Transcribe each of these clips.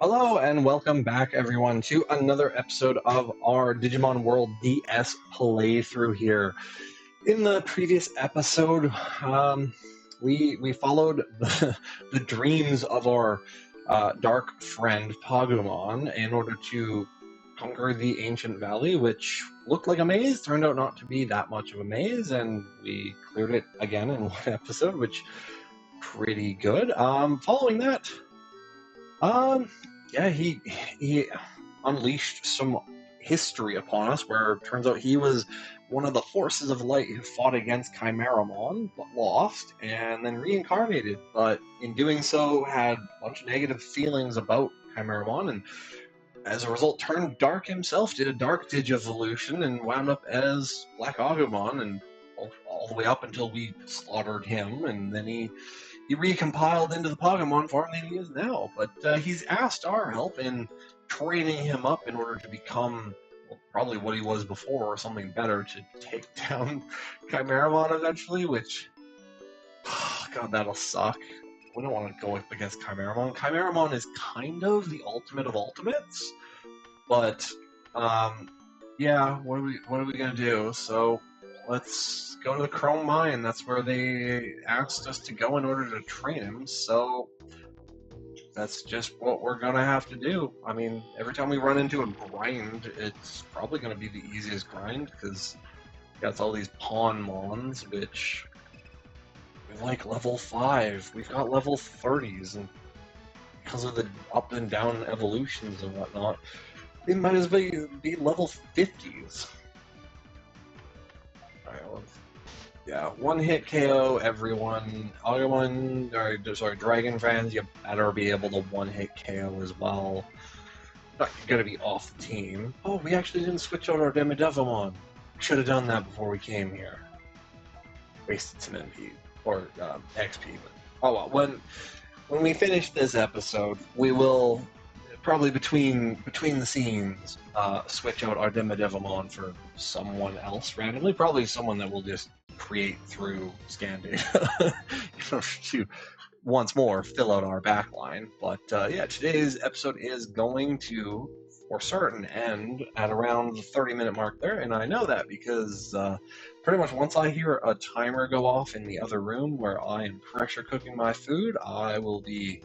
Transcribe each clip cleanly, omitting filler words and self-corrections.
Hello and welcome back, everyone, to another episode of our Digimon World DS playthrough here. In the previous episode, we followed the dreams of our dark friend Pagumon in order to conquer the ancient valley, which looked like a maze, turned out not to be that much of a maze, and we cleared it again in one episode, which pretty good. Following that. Yeah, he unleashed some history upon us, where it turns out he was one of the forces of light who fought against Chimeramon, but lost, and then reincarnated. But in doing so, had a bunch of negative feelings about Chimeramon, and as a result, turned dark himself, did a dark Digivolution, and wound up as Black Agumon, and all the way up until we slaughtered him, and then he recompiled into the Pokemon form that he is now. But he's asked our help in training him up in order to become probably what he was before, or something better, to take down Chimeramon eventually, which, God, that'll suck. We don't want to go up against Chimeramon. Chimeramon is kind of the ultimate of ultimates, but yeah, what are we gonna do? So let's go to the Chrome Mine. That's where they asked us to go in order to train him. So that's just what we're gonna have to do. I mean, every time we run into a grind, it's probably gonna be the easiest grind because got all these pawn mons, which we like level 5. We've got level 30s, and because of the up and down evolutions and whatnot, they might as well be level 50s. Alright, well, yeah, one hit KO everyone. Dragon fans, you better be able to one hit KO as well. Not gonna be off the team. Oh, we actually didn't switch out our Demidevimon. Should have done that before we came here. Wasted some MP or XP, but oh well. When we finish this episode, we will probably between the scenes switch out our Demidevimon for someone else randomly. Probably someone that will just create through scan data to once more fill out our backline. But yeah, today's episode is going to, for certain, end at around the 30-minute mark there, and I know that because pretty much once I hear a timer go off in the other room where I am pressure cooking my food, I will be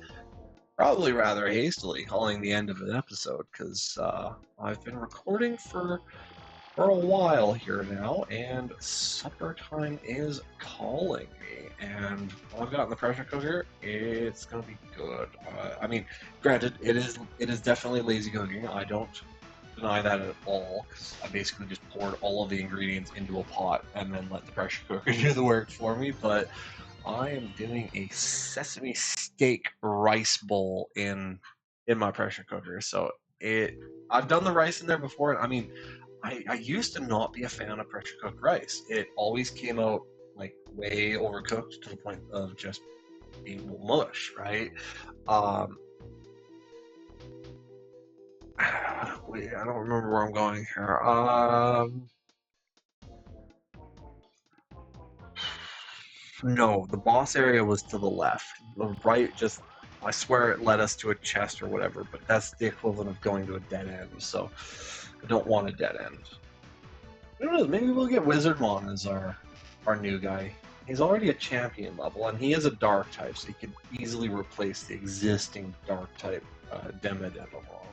probably rather hastily calling the end of an episode, because I've been recording for a while here now, and supper time is calling me, and while I've got in the pressure cooker, it's gonna be good. I mean, granted, it is definitely lazy cooking. I don't deny that at all, because I basically just poured all of the ingredients into a pot and then let the pressure cooker do the work for me. But I am doing a sesame steak rice bowl in my pressure cooker, so I've done the rice in there before, and I mean, I used to not be a fan of pressure cooked rice. It always came out like way overcooked to the point of just being mush, right? Wait, I don't remember where I'm going here. No, the boss area was to the left. The right, just, I swear it led us to a chest or whatever, but that's the equivalent of going to a dead end, so I don't want a dead end. I don't know, maybe we'll get Wizardmon as our new guy. He's already a champion level, and he is a dark type, so he could easily replace the existing dark type Demidevimon.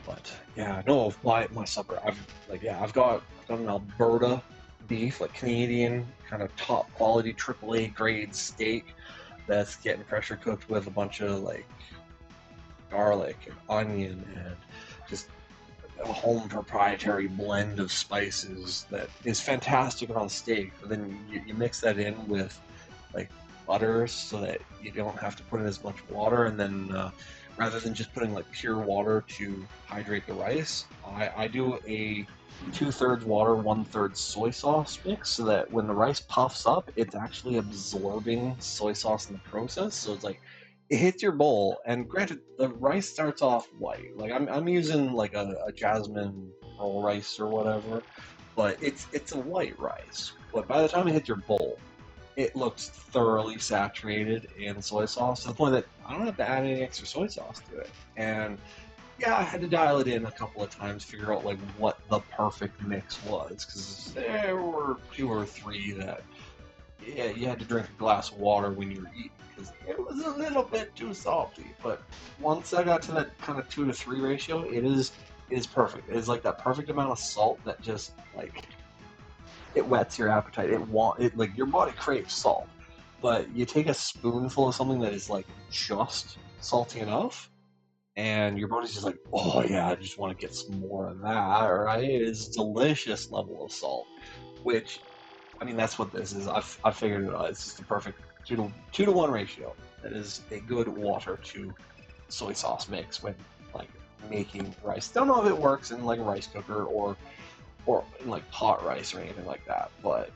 But yeah, no, my supper. I've got an Alberta beef, like Canadian kind of top quality AAA grade steak that's getting pressure cooked with a bunch of like garlic and onion and just a home proprietary blend of spices that is fantastic on steak. But then you mix that in with like butter so that you don't have to put in as much water, and then rather than just putting like pure water to hydrate the rice, I do a 2/3 water, 1/3 soy sauce mix, so that when the rice puffs up, it's actually absorbing soy sauce in the process. So it's like it hits your bowl, and granted, the rice starts off white. Like I'm using like a jasmine roll rice or whatever, but it's a white rice. But by the time it hits your bowl, it looks thoroughly saturated in soy sauce to the point that I don't have to add any extra soy sauce to it. And yeah, I had to dial it in a couple of times, figure out like what the perfect mix was, because there were 2 or 3 that yeah, you had to drink a glass of water when you were eating because it was a little bit too salty. But once I got to that kind of 2 to 3 ratio, it is perfect. It is like that perfect amount of salt that just like it whets your appetite. It like your body craves salt, but you take a spoonful of something that is like just salty enough, and your body's just like, oh yeah, I just want to get some more of that. Right? It is delicious level of salt, which I mean that's what this is. I've figured it out. It's just the perfect 2 to 1 ratio. That is a good water to soy sauce mix when like making rice. Don't know if it works in like a rice cooker or in like pot rice or anything like that. But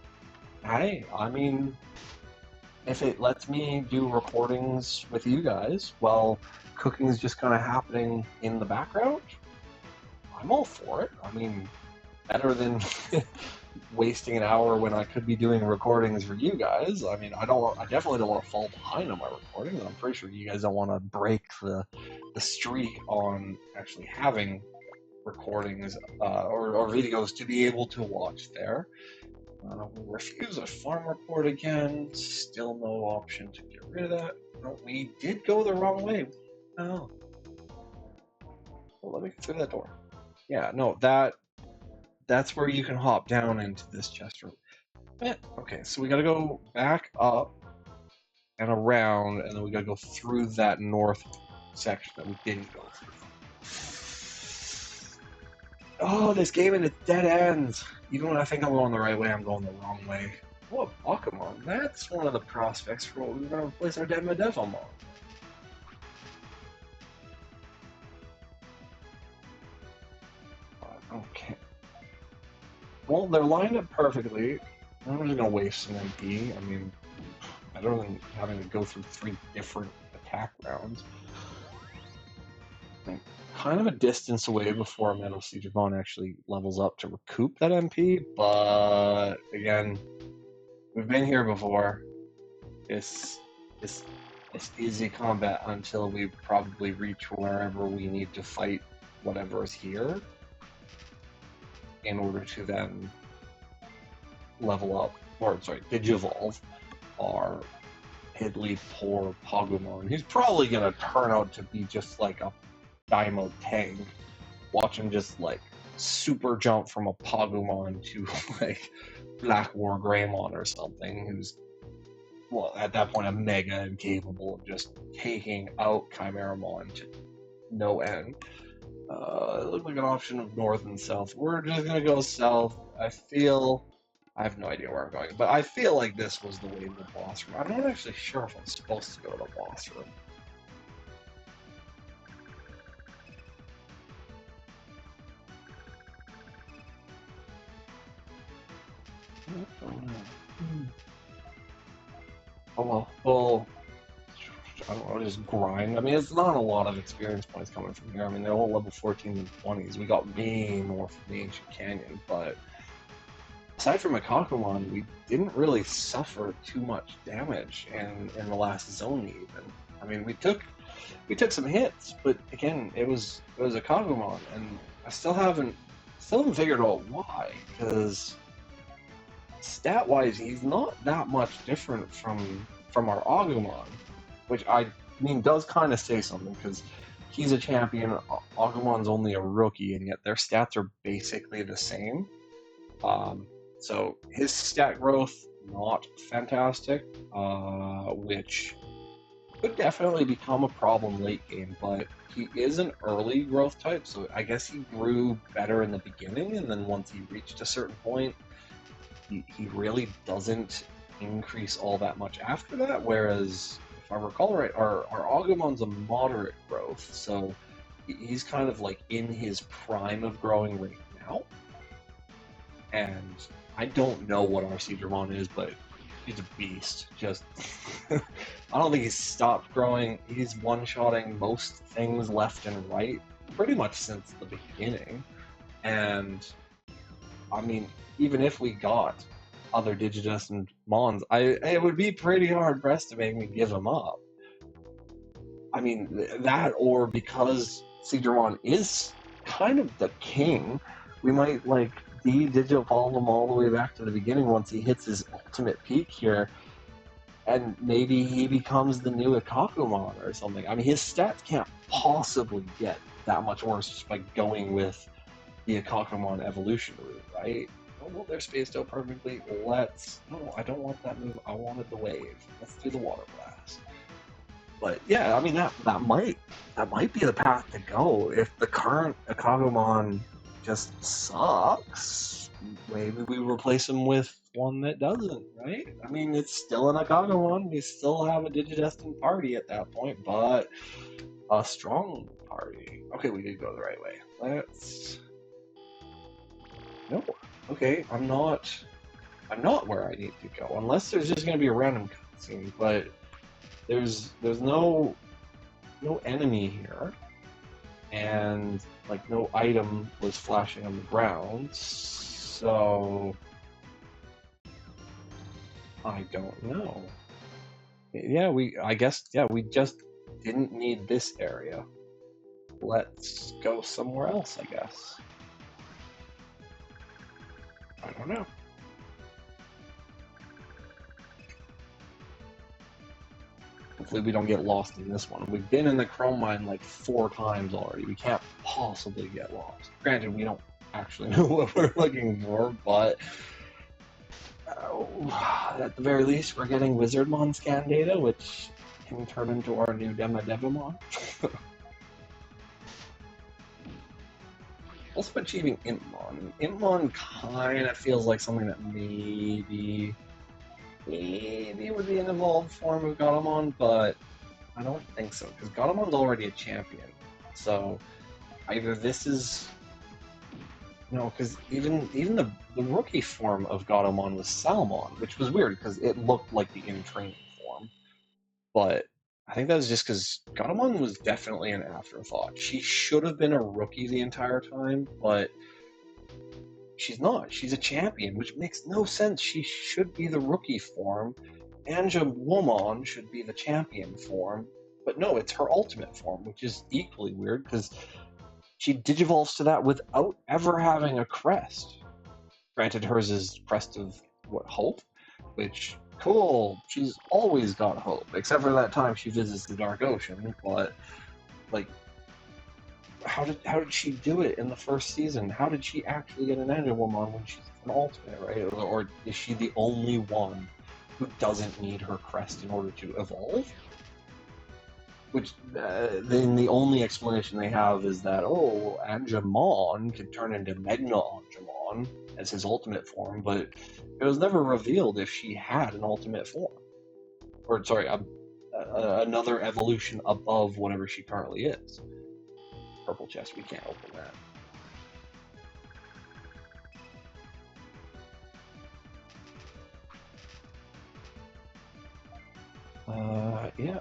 hey, I mean, if it lets me do recordings with you guys while cooking is just kind of happening in the background, I'm all for it. I mean, better than wasting an hour when I could be doing recordings for you guys. I mean, I definitely don't want to fall behind on my recordings. I'm pretty sure you guys don't want to break the streak on actually having recordings or videos to be able to watch there. We'll refuse a farm report again. Still no option to get rid of that. No, we did go the wrong way. Oh. Well, let me get through that door. Yeah, no, that's where you can hop down into this chest room. Okay, so we gotta go back up and around, and then we gotta go through that north section that we didn't go through. Oh, this game and it dead ends. Even when I think I'm going the right way, I'm going the wrong way. Oh, Pokemon. That's one of the prospects for what we're going to replace our Digimon. Okay. Well, they're lined up perfectly. I'm just going to waste an MP. I mean, better than having to go through 3 different attack rounds. I'm kind of a distance away before a Metal Digimon actually levels up to recoup that MP, but again, we've been here before. It's easy combat until we probably reach wherever we need to fight whatever is here in order to then level up, or sorry, Digivolve our piddly poor Pagumon. He's probably gonna turn out to be just like a Daimo Tank. Watch him just like super jump from a Pagumon to like Black War Greymon or something, who's well, at that point, I'm mega and capable of just taking out Chimeramon to no end. It looked like an option of north and south. We're just gonna go south. I have no idea where I'm going, but I feel like this was the way to the boss room. I'm not actually sure if I'm supposed to go to the boss room. Oh well, I don't know, just grind. I mean, it's not a lot of experience points coming from here. I mean, they're all level 14 and 20s. We got way more from the Ancient Canyon, but aside from Akakumon, we didn't really suffer too much damage in the last zone even. I mean, we took some hits, but again, it was a Kagumon, and I still haven't figured out why. Because stat wise, he's not that much different from our Agumon, which I mean does kind of say something because he's a champion. Agumon's only a rookie, and yet their stats are basically the same. So his stat growth not fantastic, which could definitely become a problem late game, but he is an early growth type, so I guess he grew better in the beginning, and then once he reached a certain point, he really doesn't increase all that much after that, whereas, if I recall right, our Agumon's a moderate growth, so he's kind of like in his prime of growing right now, and I don't know what our Seedramon is, but he's a beast. Just, I don't think he's stopped growing. He's one-shotting most things left and right, pretty much since the beginning. And, I mean, even if we got other Digidestined Mons, it would be pretty hard pressed to make me give them up. I mean, that, or because Digimon is kind of the king, we might like de-digivolve him all the way back to the beginning once he hits his ultimate peak here, and maybe he becomes the new Ikakumon or something. I mean, his stats can't possibly get that much worse just by going with the Ikakumon evolution route, right? Oh, well, they're spaced out perfectly. Let's... No, I don't want that move. I wanted the wave. Let's do the water blast. But yeah, I mean, that might be the path to go. If the current Akagumon just sucks, maybe we replace him with one that doesn't, right? I mean, it's still an Akagumon. We still have a Digidestined party at that point, but a strong party. Okay, we did go the right way. Let's... No. Okay, I'm not where I need to go. Unless there's just going to be a random cutscene, but there's no enemy here, and like no item was flashing on the ground, so I don't know. Yeah, I guess we just didn't need this area. Let's go somewhere else, I guess. I don't know. Hopefully we don't get lost in this one. We've been in the Chrome Mine like 4 times already. We can't possibly get lost. Granted, we don't actually know what we're looking for, but at the very least, we're getting Wizardmon scan data, which can turn into our new Devimon. Also achieving Impmon. Impmon kind of feels like something that maybe would be an evolved form of Gatomon, but I don't think so, because Gatomon's already a champion. So either this is... No, because even the rookie form of Gatomon was Salmon, which was weird, because it looked like the in-training form. But I think that was just because Gatomon was definitely an afterthought. She should have been a rookie the entire time, but she's not. She's a champion, which makes no sense. She should be the rookie form. Angemon should be the champion form, but no, it's her ultimate form, which is equally weird because she digivolves to that without ever having a crest. Granted, hers is crest of hope, which cool. She's always got hope, except for that time she visits the Dark Ocean. But like, how did she do it in the first season? How did she actually get an Angemon when she's an ultimate, right? Or is she the only one who doesn't need her crest in order to evolve? Which then the only explanation they have is that, oh, Angemon could turn into Megna Angemon as his ultimate form, but it was never revealed if she had an ultimate form. Or, sorry, another evolution above whatever she currently is. Purple chest, we can't open that. Yeah.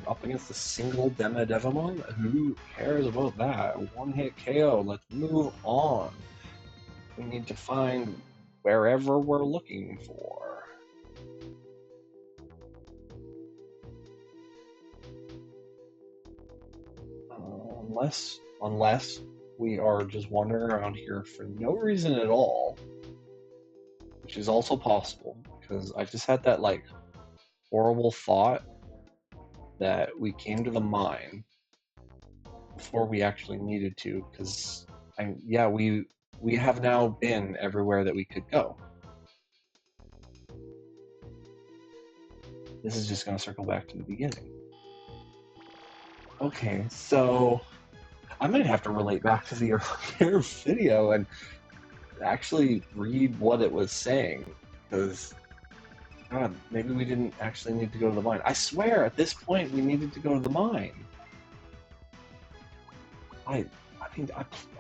Up against a single Devimon? Who cares about that? One-hit KO. Let's move on. We need to find wherever we're looking for. Unless we are just wandering around here for no reason at all, which is also possible, because I just had that like horrible thought that we came to the mine before we actually needed to, because we have now been everywhere that we could go. This is just going to circle back to the beginning. Okay, so I might have to relate back to the earlier video and actually read what it was saying, because God, maybe we didn't actually need to go to the mine. I swear, at this point, we needed to go to the mine. I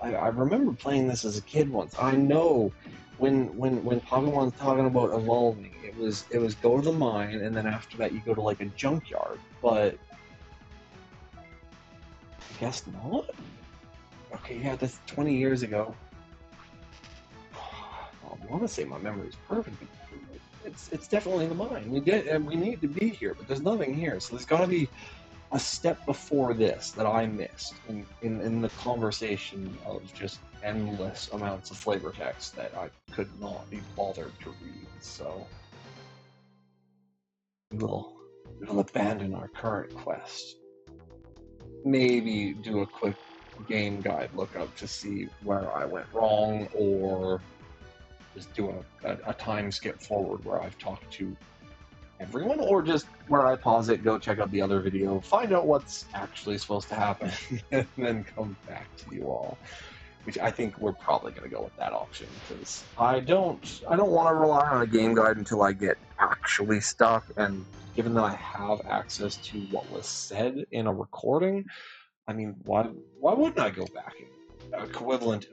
remember playing this as a kid once. I know when Pokemon's talking about evolving, it was go to the mine, and then after that you go to like a junkyard. But I guess not. Okay, yeah, that's 20 years ago. I want to say my memory's perfect. it's definitely the mine. We need to be here, but there's nothing here. So there's got to be a step before this that I missed in the conversation of just endless amounts of flavor text that I could not be bothered to read. So we'll abandon our current quest. Maybe do a quick game guide lookup to see where I went wrong, or just do a time skip forward where I've talked to everyone, or just where I pause it, go check out the other video, find out what's actually supposed to happen, and then come back to you all. Which I think we're probably going to go with that option, because I don't want to rely on a game guide until I get actually stuck. And given that I have access to what was said in a recording, I mean, why wouldn't I go back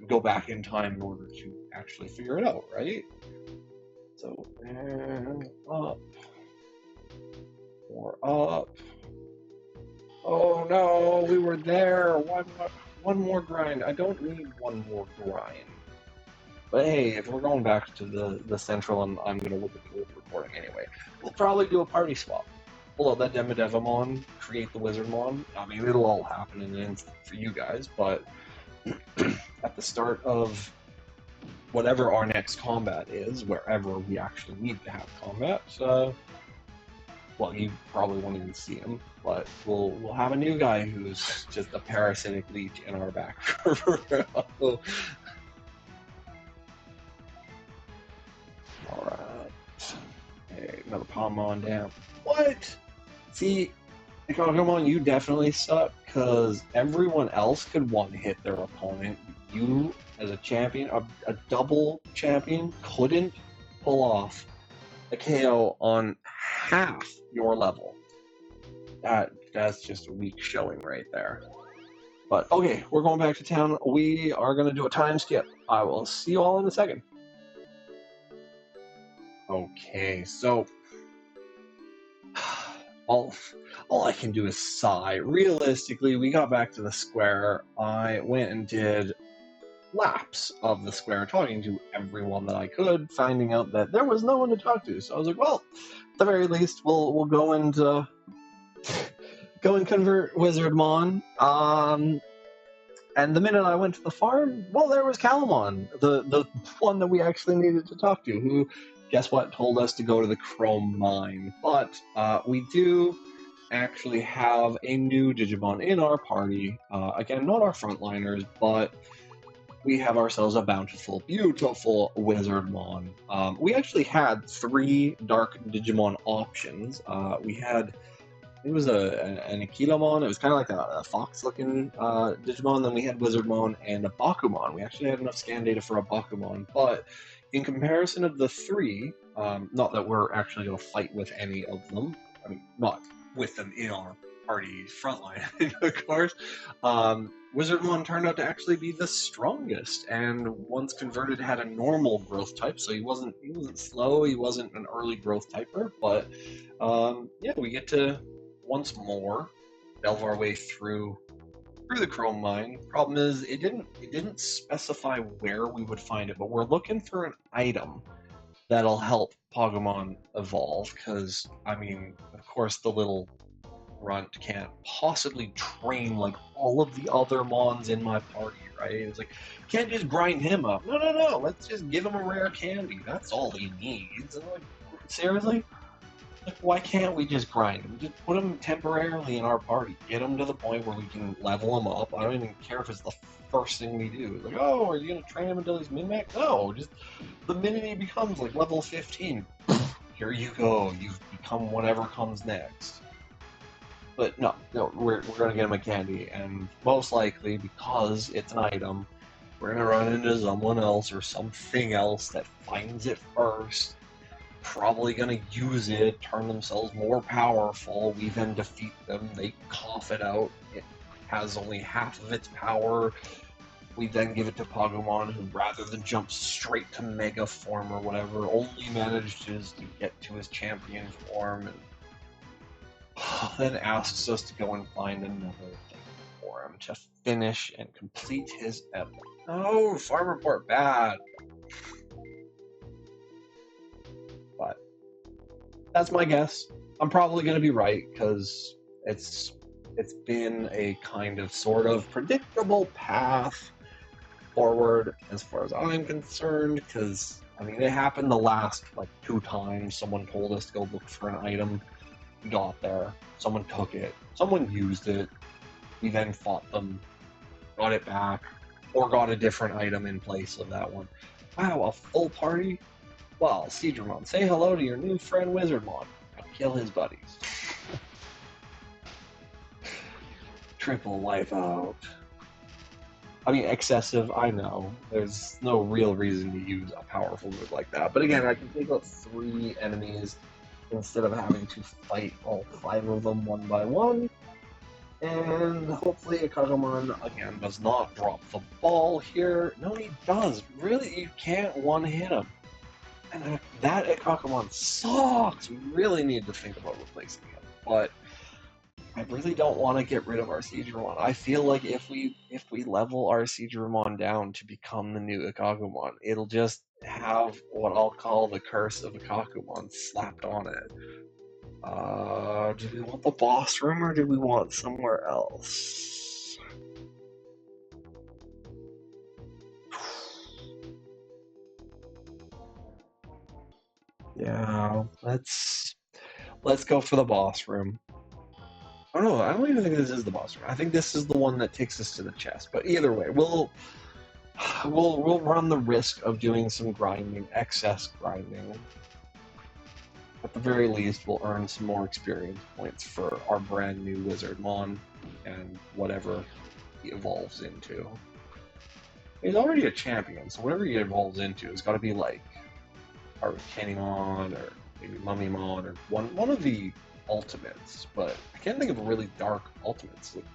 go back in time in order to actually figure it out, right? So, up. More up. Oh no, we were there. One more grind. I don't need one more grind. But hey, if we're going back to the central, and I'm going to look at the old recording anyway, we'll probably do a party swap. Pull out that Demodevamon, create the Wizardmon. I mean, it'll all happen in an instant for you guys, but at the start of whatever our next combat is, wherever we actually need to have combat, well, you probably won't even see him, but we'll have a new guy who's just a parasitic leech in our back. Alright. Hey, another Palmon down. What? See, come on, you definitely suck, because everyone else could one-hit their opponent. You, as a champion, a double champion, couldn't pull off a KO on half your level. That's just a weak showing right there. But okay, we're going back to town. We are going to do a time skip. I will see you all in a second. Okay, so all I can do is sigh. Realistically, we got back to the square. I went and did laps of the square, talking to everyone that I could, finding out that there was no one to talk to. So I was like, well, at the very least, we'll go and convert Wizardmon. And the minute I went to the farm, well, there was Calamon, the one that we actually needed to talk to, who, guess what, told us to go to the Chrome Mine. But we do actually have a new Digimon in our party. Again, not our frontliners, but we have ourselves a bountiful, beautiful Wizardmon. We actually had 3 Dark Digimon options. We had, it was an Akilamon. It was kind of like a fox-looking Digimon. Then we had Wizardmon and a Bakumon. We actually had enough scan data for a Bakumon, but in comparison of the 3, not that we're actually going to fight with any of them. I mean, not with them in our party's frontline, of course. Wizardmon turned out to actually be the strongest, and once converted had a normal growth type, so he wasn't slow, he wasn't an early growth typer, but yeah, we get to once more delve our way through the Chrome Mine. Problem is, it didn't specify where we would find it, but we're looking for an item that'll help Pokemon evolve, because, I mean, of course, the little runt can't possibly train like all of the other Mons in my party, right? It's like, can't just grind him up. No, let's just give him a rare candy. That's all he needs. And like, seriously? Like, why can't we just grind him? Just put him temporarily in our party. Get him to the point where we can level him up. I don't even care if it's the first thing we do. It's like, oh, are you going to train him until he's min-max? No, just the minute he becomes like level 15, here you go. You've become whatever comes next. But no, we're going to get him a candy, and most likely, because it's an item, we're going to run into someone else or something else that finds it first, probably going to use it, turn themselves more powerful, we then defeat them, they cough it out, it has only half of its power, we then give it to Pokemon, who rather than jump straight to Mega Form or whatever, only manages to get to his champion form, and then asks us to go and find another thing for him to finish and complete his epic. Oh, farm report bad. But That's my guess. I'm probably going to be right because it's been a kind of sort of predictable path forward as far as I'm concerned. Because I mean, it happened the last like 2 times. Someone told us to go look for an item. We got there. Someone took it. Someone used it. We then fought them, got it back, or got a different item in place of that one. Wow, a full party? Well, Seedramon, say hello to your new friend Wizardmon and kill his buddies. Triple wipe out. I mean, excessive, I know. There's no real reason to use a powerful move like that. But again, I can take out 3 enemies instead of having to fight all 5 of them one by one. And hopefully Akagumon, again, does not drop the ball here. No, he does. Really, you can't one-hit him. And that Akagumon sucks. We really need to think about replacing him. But I really don't want to get rid of our Seedramon. I feel like if we level our Seedramon down to become the new Akagumon, it'll just have what I'll call the curse of Akagumon slapped on it. Do we want the boss room or do we want somewhere else? Yeah, let's go for the boss room. Oh no, I don't even think this is the boss room. I think this is the one that takes us to the chest. But either way, we'll run the risk of doing some grinding, excess grinding. At the very least, we'll earn some more experience points for our brand new Wizardmon and whatever he evolves into. He's already a champion, so whatever he evolves into has got to be like Arcanimon or maybe Mummymon or one of the ultimates. But I can't think of really dark ultimates. Like,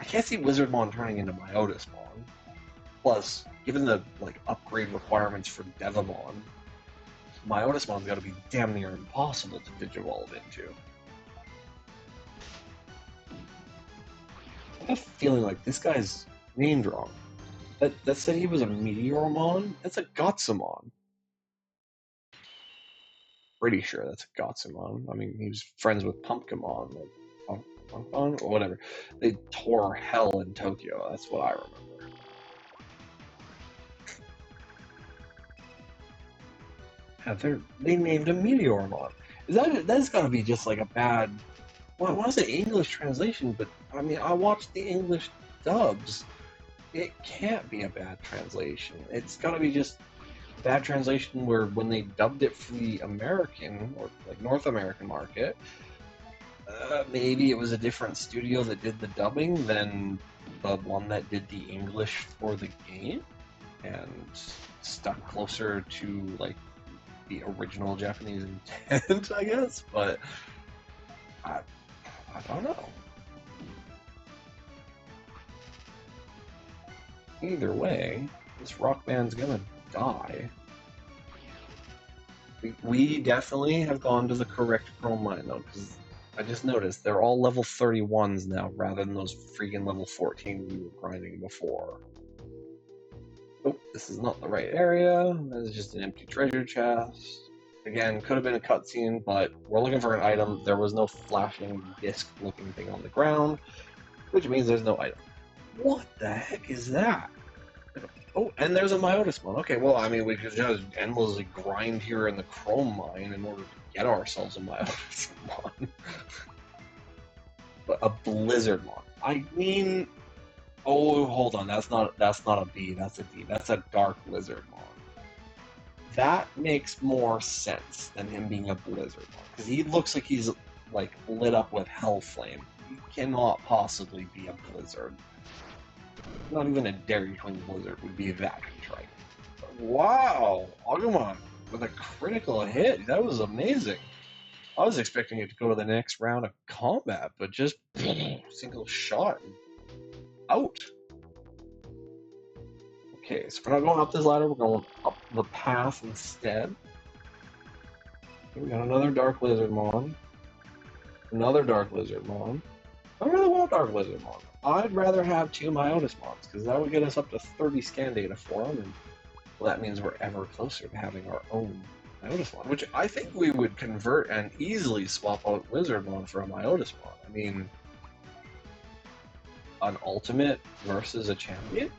I can't see Wizardmon turning into Myotismon. Plus, given the like upgrade requirements for Devamon, Myotismon's got to be damn near impossible to digivolve into. I have a feeling like this guy's named wrong. That said he was a Meteormon? That's a Gotsumon. Pretty sure that's a Gotsumon. I mean, he was friends with Pumpkinmon, or whatever. They tore hell in Tokyo. That's what I remember. Yeah, they named him Meteormon. That's got to be just like a bad. Well, I want to say English translation, but I mean, I watched the English dubs. It can't be a bad translation. It's got to be just a bad translation where when they dubbed it for the American or like North American market, maybe it was a different studio that did the dubbing than the one that did the English for the game, and stuck closer to like the original Japanese intent, I guess. But I don't know. Either way, this rock band's gonna die. We definitely have gone to the correct chrome mine though, because I just noticed they're all level 31s now rather than those freaking level 14 we were grinding before. Oh, this is not the right area. This is just an empty treasure chest. Again, could have been a cutscene, but we're looking for an item. There was no flashing disc-looking thing on the ground, which means there's no item. What the heck is that? Oh, and there's a Myotismon. Okay, well, I mean, we could just endlessly grind here in the chrome mine in order to get ourselves a Myotismon. But a Blizzardmon. I mean, oh, hold on. That's not a B. That's a D. That's a Dark Blizzardmon. That makes more sense than him being a Blizzardmon, because he looks like he's like lit up with Hellflame. He cannot possibly be a Blizzard. Not even a Dairy Queen Blizzard would be that contrite. Wow, Agumon with a critical hit. That was amazing. I was expecting it to go to the next round of combat, but just single shot and out. Okay, so we're not going up this ladder, we're going up the path instead. Okay, we got another Dark Lizardmon. Another Dark Lizardmon. I really want Dark Lizardmon. I'd rather have 2 Myotismons, because that would get us up to 30 scan data for them, and well, that means we're ever closer to having our own Iotismon, which I think we would convert and easily swap out Lizardmon for a Iotismon. I mean, an ultimate versus a champion?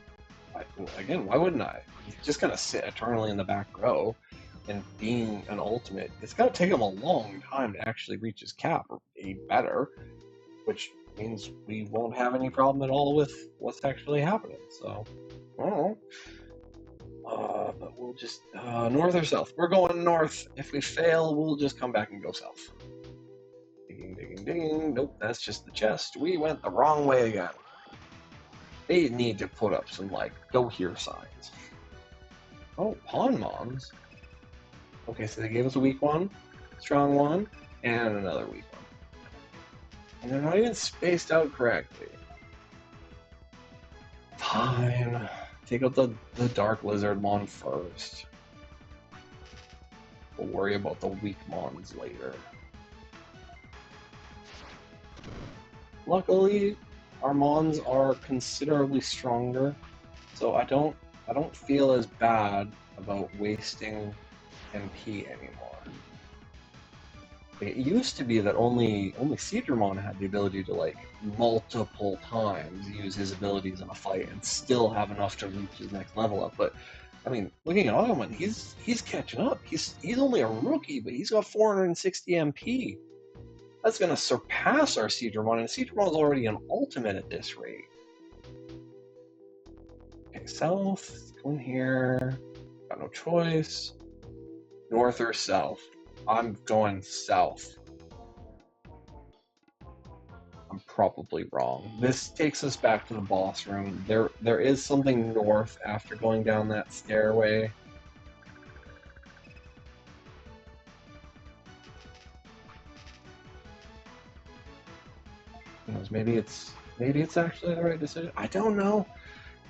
Again, why wouldn't I? He's just gonna sit eternally in the back row, and being an ultimate, it's gonna take him a long time to actually reach his cap or be better, which means we won't have any problem at all with what's actually happening. So, I don't know. But we'll just north or south. We're going north. If we fail, we'll just come back and go south. Digging, digging, digging. Nope, that's just the chest. We went the wrong way again. They need to put up some, like, go here signs. Oh, Pawnmons. Okay, so they gave us a weak one, strong one, and another weak one. And they're not even spaced out correctly. Fine. Take out the Dark Lizardmon first. We'll worry about the weak mons later. Luckily, our mons are considerably stronger, so I don't feel as bad about wasting MP anymore. It used to be that only Seadramon had the ability to, like, multiple times use his abilities in a fight and still have enough to reach his next level up. But I mean, looking at Agumon, he's catching up. He's only a rookie, but he's got 460 MP. That's gonna surpass our Seadramon, and Seadramon's already an ultimate at this rate. Okay, south, go in here. Got no choice. North or south? I'm going south. I'm probably wrong. This takes us back to the boss room. There is something north after going down that stairway. Who knows, maybe it's actually the right decision. I don't know.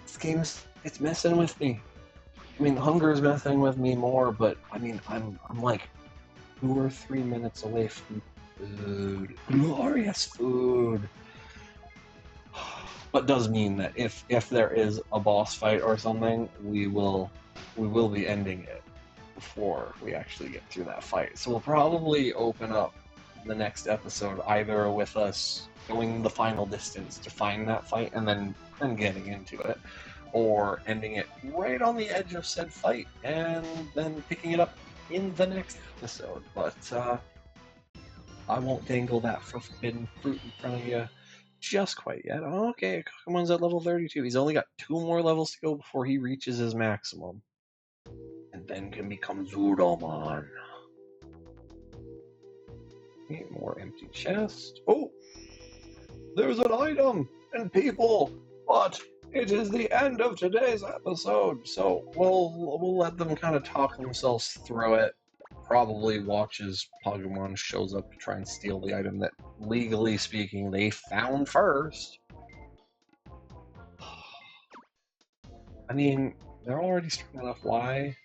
This game's it's messing with me. I mean, hunger is messing with me more, but I mean, I'm like 2 or 3 minutes away from food. Glorious food. But does mean that if there is a boss fight or something, we will be ending it before we actually get through that fight. So we'll probably open up the next episode either with us going the final distance to find that fight and then getting into it, or ending it right on the edge of said fight and then picking it up in the next episode. But I won't dangle that forbidden fruit in front of you just quite yet. Okay, Kakumon's at level 32. He's only got 2 more levels to go before he reaches his maximum. And then can become Zoodomon. Okay, more empty chest. Oh! There's an item! And people! But it is the end of today's episode, so we'll let them kind of talk themselves through it. Probably watch as Pokemon shows up to try and steal the item that, legally speaking, they found first. I mean, they're already strong enough. Why?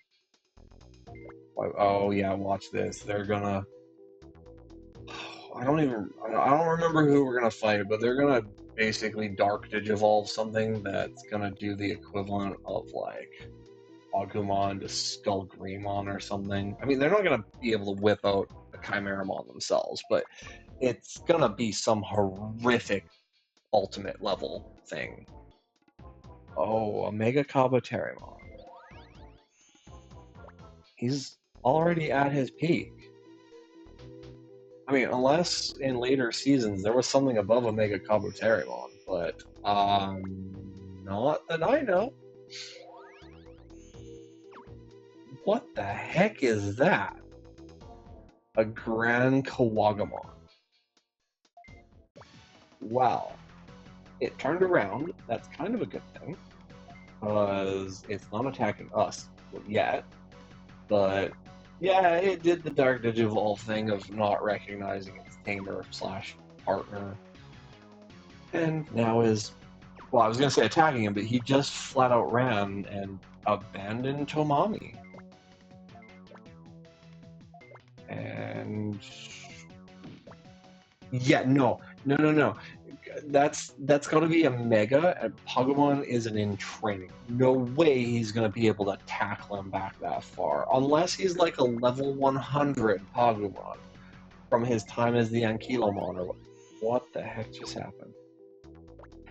Oh yeah, watch this. They're gonna. I don't remember who we're gonna fight, but they're gonna basically Dark Digivolve something that's gonna do the equivalent of, like, Agumon to Skullgreymon or something. I mean, they're not gonna be able to whip out a Chimeramon themselves, but it's gonna be some horrific ultimate level thing. Oh, a Mega Kabuterimon. He's already at his peak. I mean, unless in later seasons there was something above a Mega Kabuterimon, but not that I know. What the heck is that? A Grand Kawagamon. Wow. It turned around. That's kind of a good thing, because it's not attacking us yet. But yeah, it did the Dark Digivolve thing of not recognizing its tamer / partner. And now is, well, I was going to say attacking him, but he just flat out ran and abandoned Tomami. And yeah, no. that's going to be a Mega, and Pokemon isn't in training. No way he's going to be able to tackle him back that far, unless he's like a level 100 Pokemon from his time as the Ankylomon. Or what the heck just happened?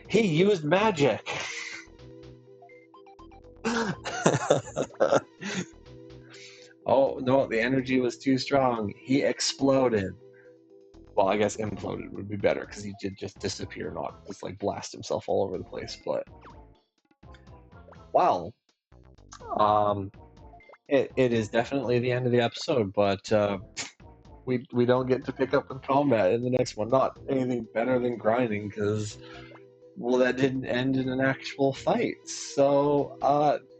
He used magic. Oh no, the energy was too strong. He exploded. Well, I guess imploded would be better because he did just disappear, not just like blast himself all over the place. But wow, um, it is definitely the end of the episode. But we don't get to pick up in combat in the next one. Not anything better than grinding because well, that didn't end in an actual fight. So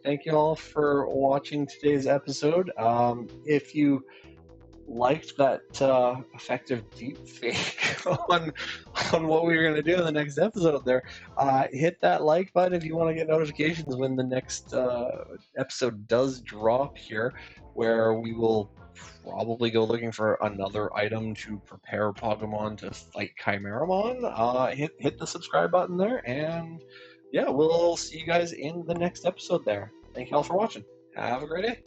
thank you all for watching today's episode. If you liked that effective deep fake on what we were going to do in the next episode there, hit that like button if you want to get notifications when the next episode does drop here, where we will probably go looking for another item to prepare Pokemon to fight Chimeramon. Hit the subscribe button there, and yeah, we'll see you guys in the next episode there. Thank you all for watching. Have a great day.